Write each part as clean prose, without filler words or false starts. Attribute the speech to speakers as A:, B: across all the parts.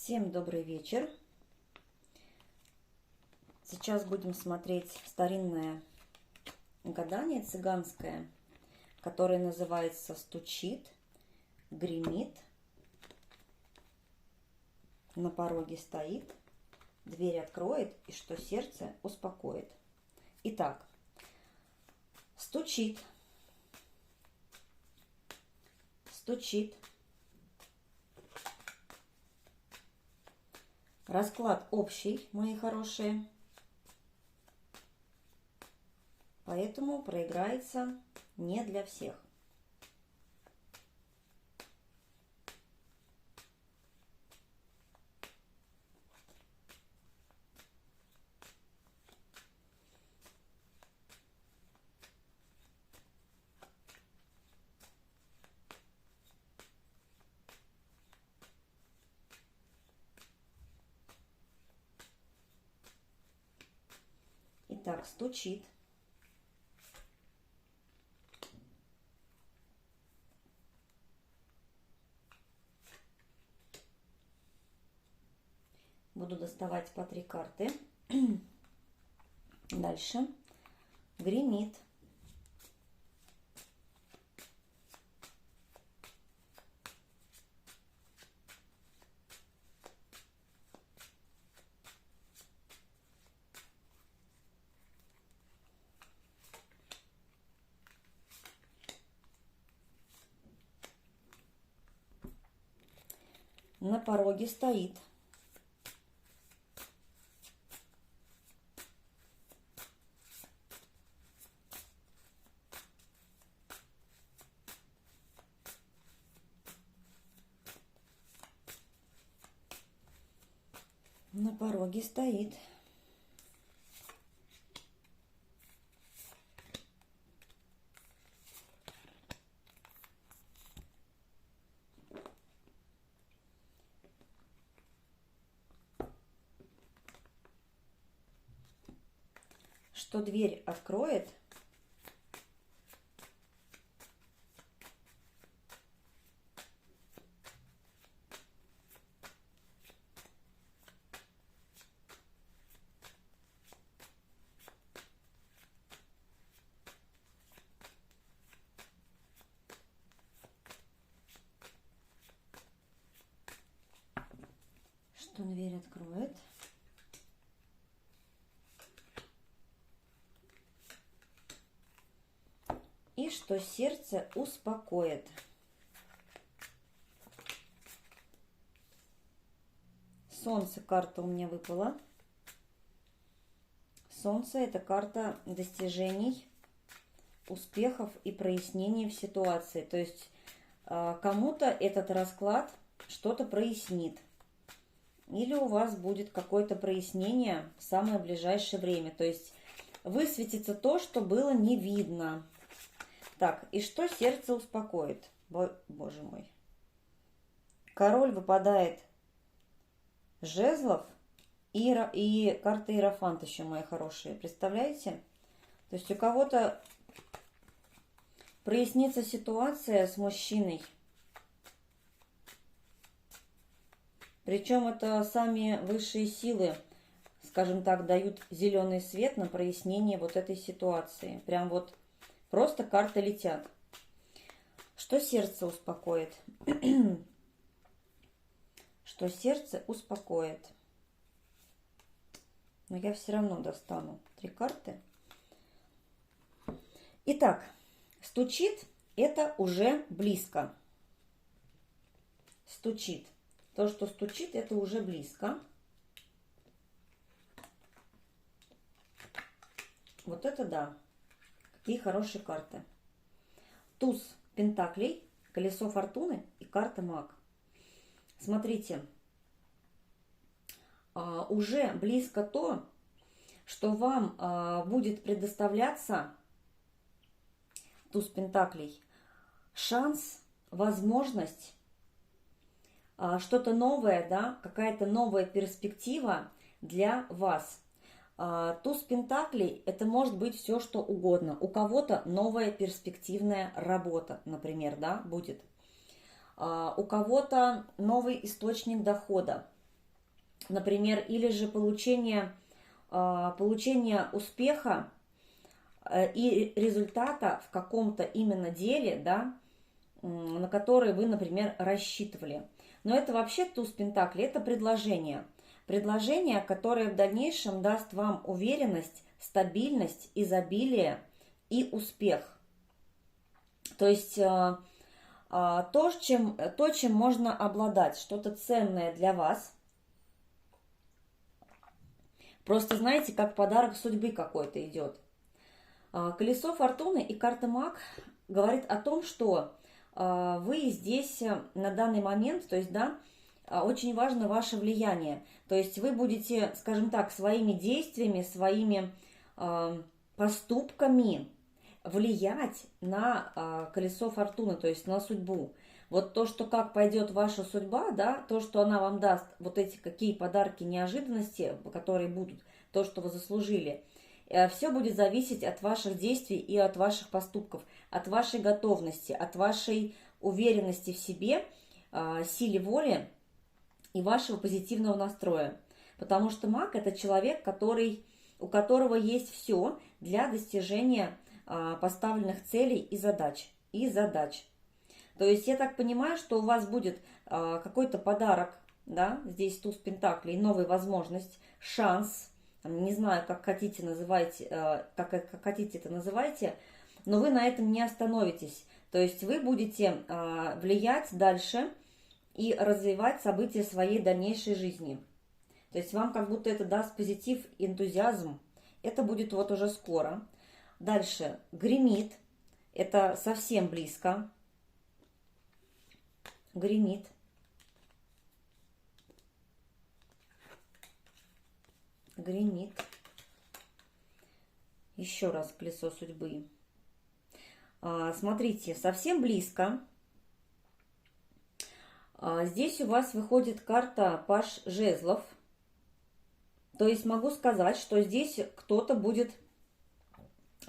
A: Всем добрый вечер. Сейчас будем смотреть старинное гадание цыганское, которое называется «Стучит, гремит, на пороге стоит, дверь откроет, и что сердце успокоит». Итак, стучит, стучит. Расклад общий, мои хорошие, поэтому проиграется не для всех. Итак, стучит. Буду доставать по 3 карты. Дальше. Гремит. На пороге стоит. На пороге стоит. Что дверь откроет. Что дверь откроет. И что сердце успокоит. Солнце карта у меня выпала. Солнце — это карта достижений, успехов и прояснений в ситуации. То есть кому-то этот расклад что-то прояснит. Или у вас будет какое-то прояснение в самое ближайшее время. То есть высветится то, что было не видно. Так, и что сердце успокоит? Боже мой. Король выпадает жезлов и карта Иерофант еще, мои хорошие. Представляете? То есть у кого-то прояснится ситуация с мужчиной. Причем это сами высшие силы, скажем так, дают зеленый свет на прояснение вот этой ситуации. Прям вот просто карты летят. Что сердце успокоит? Что сердце успокоит? Но я все равно достану 3 карты. Итак, стучит — это уже близко. Стучит. То, что стучит, это уже близко. Вот это да. Какие хорошие карты. Туз пентаклей, колесо фортуны и карта маг. Смотрите, уже близко то, что вам будет предоставляться, туз пентаклей, шанс, возможность, что-то новое, да, какая-то новая перспектива для вас. Туз пентаклей — это может быть все, что угодно. У кого-то новая перспективная работа, например, да, будет. У кого-то новый источник дохода. например, или же получение успеха и результата в каком-то именно деле, да, на который вы, например, рассчитывали. Но это вообще туз пентаклей, это предложение. Предложение, которое в дальнейшем даст вам уверенность, стабильность, изобилие и успех. То есть то, чем можно обладать, что-то ценное для вас. Просто знаете, как подарок судьбы какой-то идет. Колесо фортуны и карта маг говорит о том, что вы здесь на данный момент, то есть, да, очень важно ваше влияние. То есть вы будете, скажем так, своими действиями, своими поступками влиять на колесо фортуны, то есть на судьбу. Вот то, что как пойдет ваша судьба, да, то, что она вам даст, вот эти какие подарки, неожиданности, которые будут, то, что вы заслужили, все будет зависеть от ваших действий и от ваших поступков, от вашей готовности, от вашей уверенности в себе, силе воли и вашего позитивного настроя. Потому что маг – это человек, у которого есть все для достижения поставленных целей и задач. То есть я так понимаю, что у вас будет какой-то подарок, да, здесь туз пентаклей, новая возможность, шанс, не знаю, как хотите называйте, как хотите это называйте, но вы на этом не остановитесь. То есть вы будете влиять дальше и развивать события своей дальнейшей жизни. То есть вам как будто это даст позитив, энтузиазм. Это будет вот уже скоро. Дальше гремит. Это совсем близко. Гремит. Гремит. Еще раз колесо судьбы. Смотрите, совсем близко. Здесь у вас выходит карта Паж жезлов. То есть могу сказать, что здесь кто-то будет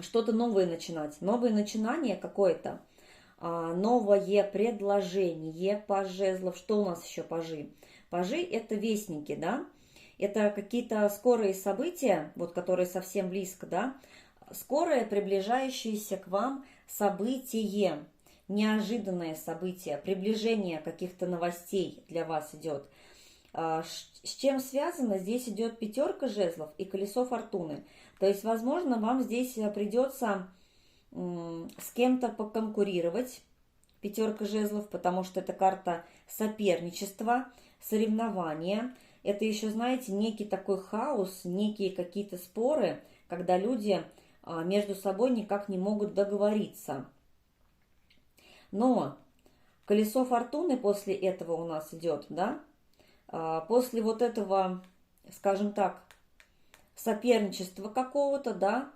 A: что-то новое начинать. Новое начинание какое-то. Новое предложение. Паж жезлов. Что у нас еще пажи? Пажи – это вестники, да? Это какие-то скорые события, вот которые совсем близко, да? Скорое, приближающееся к вам событие, неожиданное событие, приближение каких-то новостей для вас идет. С чем связано? Здесь идет пятерка жезлов и колесо фортуны. То есть, возможно, вам здесь придется с кем-то поконкурировать, пятерка жезлов, потому что это карта соперничества, соревнования. Это еще, знаете, некий такой хаос, некие какие-то споры, когда люди между собой никак не могут договориться. Но колесо фортуны после этого у нас идет, да? После вот этого, скажем так, соперничества какого-то, да,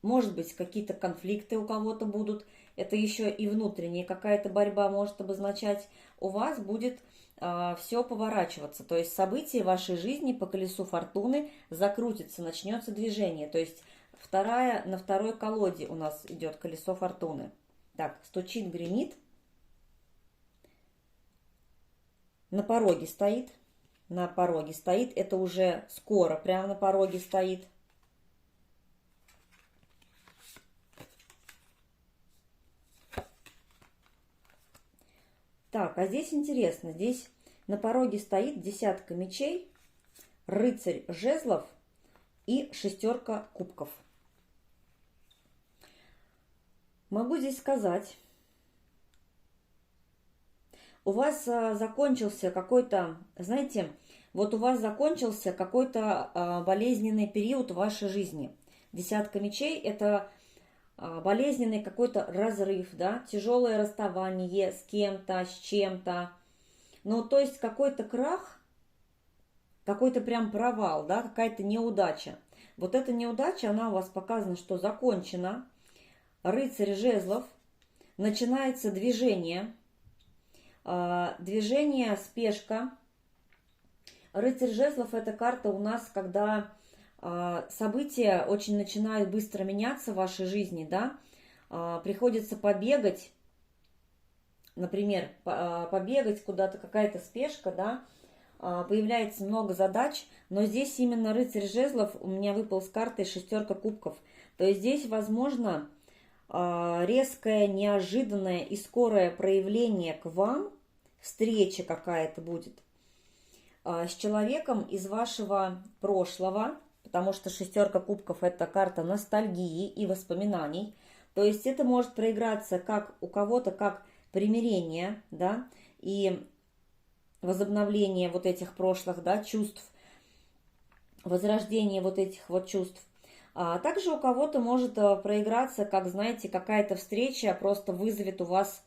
A: может быть, какие-то конфликты у кого-то будут, это еще и внутренняя какая-то борьба может обозначать, у вас будет все поворачиваться, то есть события вашей жизни по колесу фортуны закрутятся, начнется движение, то есть на второй колоде у нас идет колесо фортуны. Так, стучит, гремит. На пороге стоит. Это уже скоро, прямо на пороге стоит. Так, а здесь интересно. Здесь на пороге стоит десятка мечей, рыцарь жезлов и шестерка кубков. Могу здесь сказать, у вас закончился какой-то, знаете, вот у вас закончился какой-то болезненный период в вашей жизни. Десятка мечей – это болезненный какой-то разрыв, да, тяжелое расставание с кем-то, с чем-то. Ну, то есть какой-то крах, какой-то прям провал, да, какая-то неудача. Вот эта неудача, она у вас показана, что закончена. Рыцарь жезлов, начинается движение, спешка. Рыцарь жезлов – это карта у нас, когда события очень начинают быстро меняться в вашей жизни, да, приходится побегать, например, побегать куда-то, какая-то спешка, да, появляется много задач, но здесь именно рыцарь жезлов у меня выпал с картой шестерка кубков. То есть здесь возможно резкое, неожиданное и скорое проявление к вам, встреча какая-то будет с человеком из вашего прошлого, потому что шестерка кубков – это карта ностальгии и воспоминаний. То есть это может проиграться как у кого-то как примирение, да, и возобновление вот этих прошлых, да, чувств, возрождение вот этих вот чувств. А также у кого-то может проиграться, как, знаете, какая-то встреча просто вызовет у вас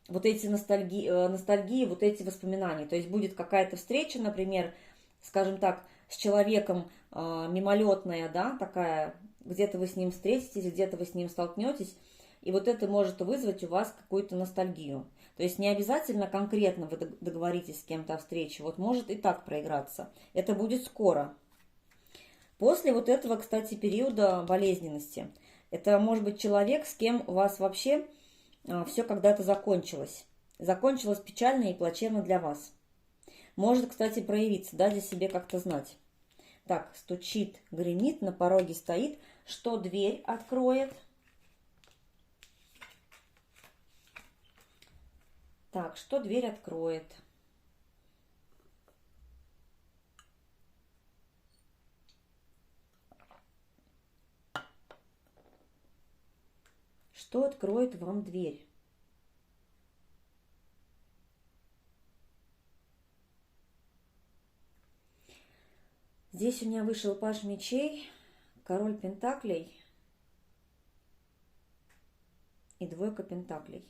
A: вот эти ностальгии, вот эти воспоминания. То есть будет какая-то встреча, например, скажем так, с человеком мимолетная, да, такая, где-то вы с ним встретитесь, где-то вы с ним столкнетесь, и вот это может вызвать у вас какую-то ностальгию. То есть не обязательно конкретно вы договоритесь с кем-то о встрече, вот может и так проиграться. Это будет скоро. После вот этого, кстати, периода болезненности, это может быть человек, с кем у вас вообще все когда-то закончилось. Закончилось печально и плачевно для вас. Может, кстати, проявиться, дайте себе как-то знать. Так, стучит, гремит, на пороге стоит. Что дверь откроет? Так, что дверь откроет? Что откроет вам дверь? Здесь у меня вышел паж мечей, король пентаклей и двойка пентаклей.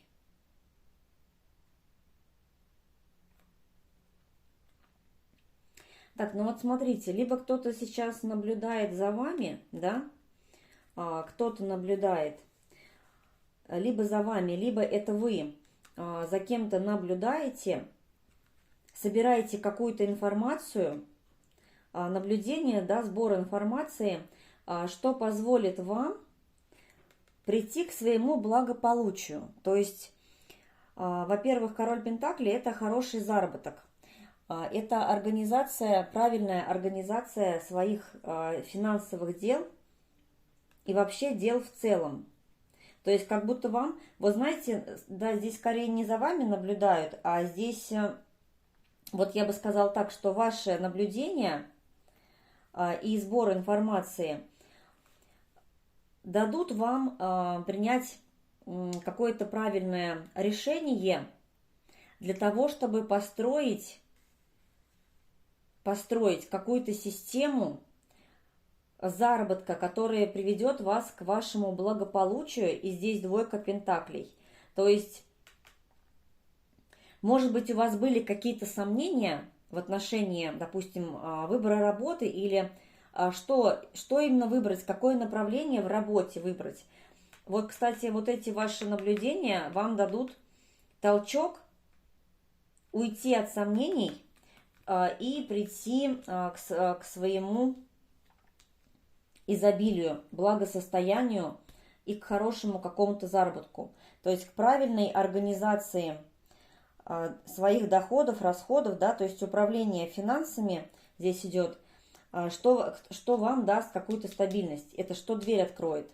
A: Так, ну вот смотрите, либо кто-то сейчас наблюдает за вами, да, кто-то наблюдает либо за вами, либо это вы за кем-то наблюдаете, собираете какую-то информацию, наблюдение, да, сбор информации, что позволит вам прийти к своему благополучию. То есть, во-первых, король пентаклей – это хороший заработок. Это организация, правильная организация своих финансовых дел и вообще дел в целом. То есть как будто вам, вы знаете, да, здесь скорее не за вами наблюдают, а здесь, вот я бы сказала так, что ваше наблюдение и сбор информации дадут вам принять какое-то правильное решение для того, чтобы построить какую-то систему заработка, которая приведет вас к вашему благополучию, и здесь двойка пентаклей. То есть, может быть, у вас были какие-то сомнения в отношении, допустим, выбора работы или что именно выбрать, какое направление в работе выбрать. Вот, кстати, вот эти ваши наблюдения вам дадут толчок уйти от сомнений и прийти к своему изобилию, благосостоянию и к хорошему какому-то заработку. То есть к правильной организации своих доходов, расходов, да, то есть управление финансами здесь идет, что вам даст какую-то стабильность. Это что дверь откроет.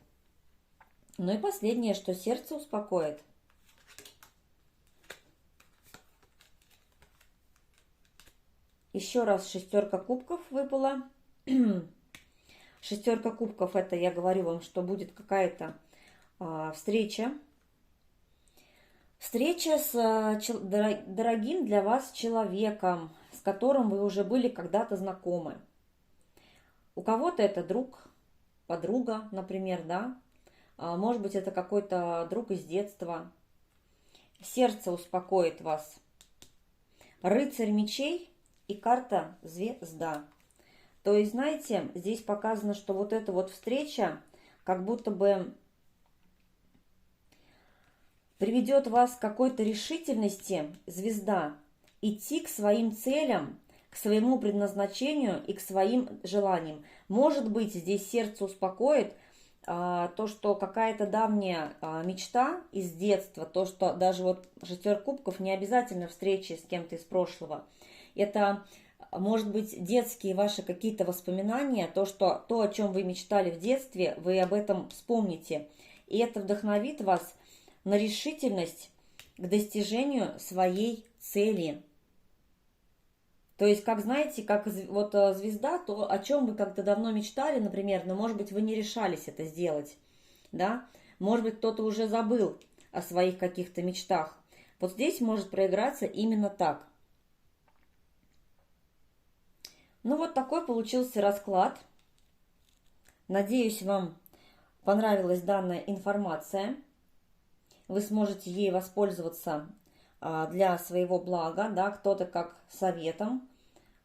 A: Ну и последнее, что сердце успокоит. Еще раз шестерка кубков выпала. Шестерка кубков, это я говорю вам, что будет какая-то встреча. Встреча с дорогим для вас человеком, с которым вы уже были когда-то знакомы. У кого-то это друг, подруга, например, да. Может быть, это какой-то друг из детства. Сердце успокоит вас. Рыцарь мечей и карта звезда. То есть, знаете, здесь показано, что вот эта вот встреча как будто бы приведет вас к какой-то решительности, звезда, идти к своим целям, к своему предназначению и к своим желаниям. Может быть, здесь сердце успокоит то, что какая-то давняя мечта из детства, то, что даже вот шестерка кубков не обязательно встречи с кем-то из прошлого. Это может быть, детские ваши какие-то воспоминания, то, о чем вы мечтали в детстве, вы об этом вспомните. И это вдохновит вас на решительность к достижению своей цели. То есть, как знаете, как вот звезда, то, о чем вы как-то давно мечтали, например, но, может быть, вы не решались это сделать, да? Может быть, кто-то уже забыл о своих каких-то мечтах. Вот здесь может проиграться именно так. Ну, вот такой получился расклад. Надеюсь, вам понравилась данная информация. Вы сможете ей воспользоваться для своего блага, да, кто-то как советом,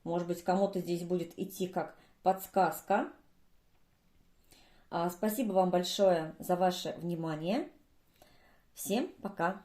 A: может быть, кому-то здесь будет идти как подсказка. Спасибо вам большое за ваше внимание. Всем пока!